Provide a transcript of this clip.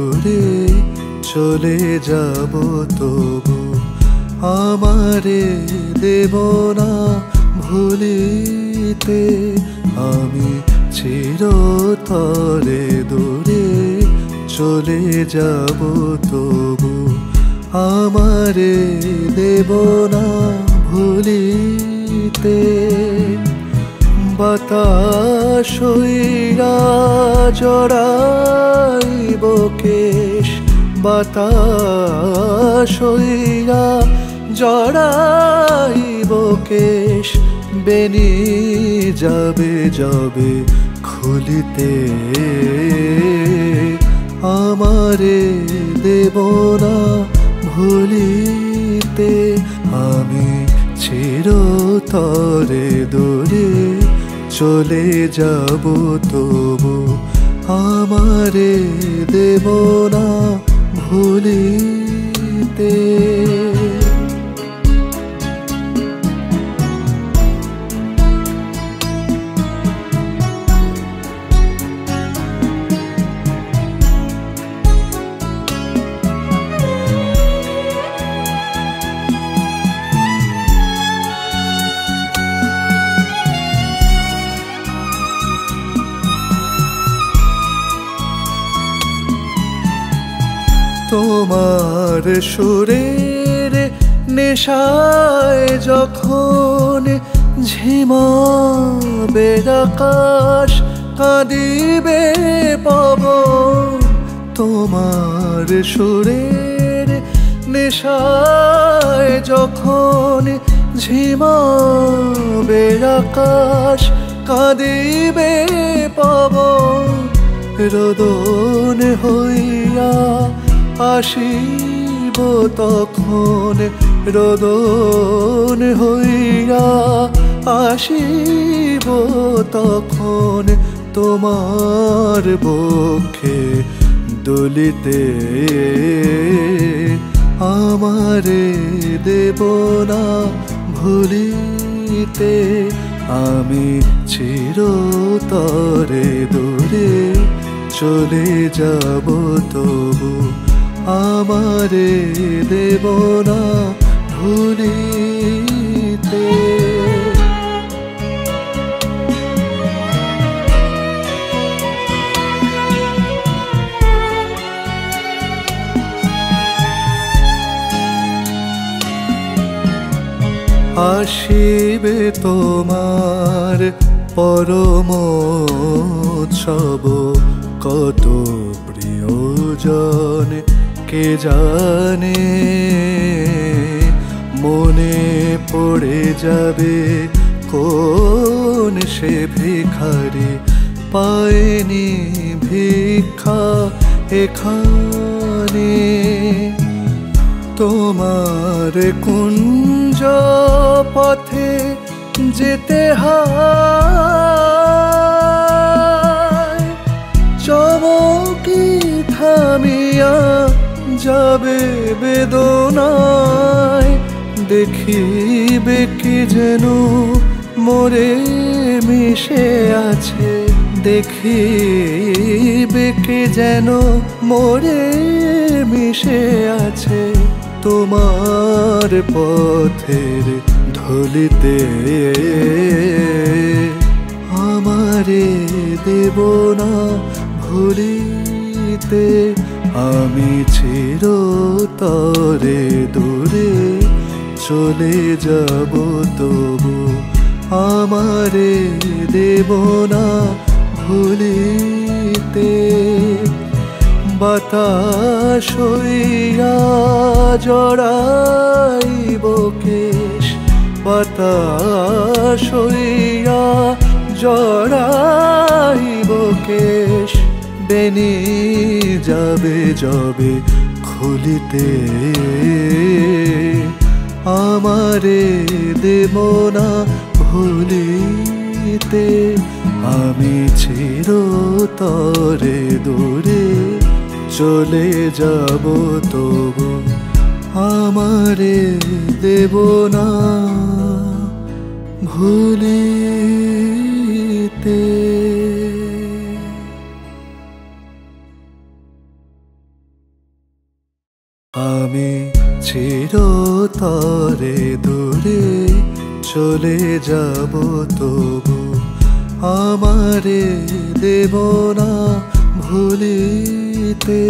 দূরে চলে যাব তবু আমারে দেব না ভুলিতে। আমি চিরতরে দূরে চলে যাব তবু আমারে দেব না ভুলিতে। বাতাস হইয়া জড়াইব কেশ, বাতাস হইয়া জড়াইব কেশ, বেনি যাবে যাবে খুলিতে। আমারে দেব না ভুলিতে। আমি চিরতরে দূরে চলে যাব তবু আমারে দেব না ভুলিতে। তোমার সুরের নেশায় যখন ঝিমাবে আকাশ, কাঁদিবে পবন। তোমার সুরের নেশায় যখন ঝিমাবে আকাশ, কাঁদিবে পবন। রোদন হইয়া আসিব তখন, রোদন হইয়া আসিব তখন তোমার বক্ষে দলিতে। আমারে দেব না ভুলিতে। আমি চিরতরে দূরে চলে যাব তবু আমারে দেব না ভুলিতে। আসিবে তোমার পরম উৎসব, কত প্রিয়জন কে জানে। মনে পড়ে যাবে কোন সে ভিখারি, পায়নি ভিক্ষা এখানে। তোমার কুঞ্জ পথে যেতে হয়, চমকি থামিয়া যাবে বেদনায়। দেখিবে কি যেন মোরে মিশে আছে, দেখিবে কি যেন মোরে মিশে আছে। তোমার পথের ধুলিতে আমারে দেব না ভুলিতে। আমি চিরতরে দূরে চলে যাব তবু আমারে দেব না ভুলিতে। বাতাস হইয়া জড়াইব কেশ, বাতাস হইয়া জড়াইব কেশ, বেনি যাবে যাবে খুলিতে। আমারে দেব না ভুলিতে। আমি চিরতরে দূরে চলে যাব তবু আমারে দেব না ভুলিতে। চিরতরে দূরে চলে যাব তবু আমারে দেব না ভুলিতে।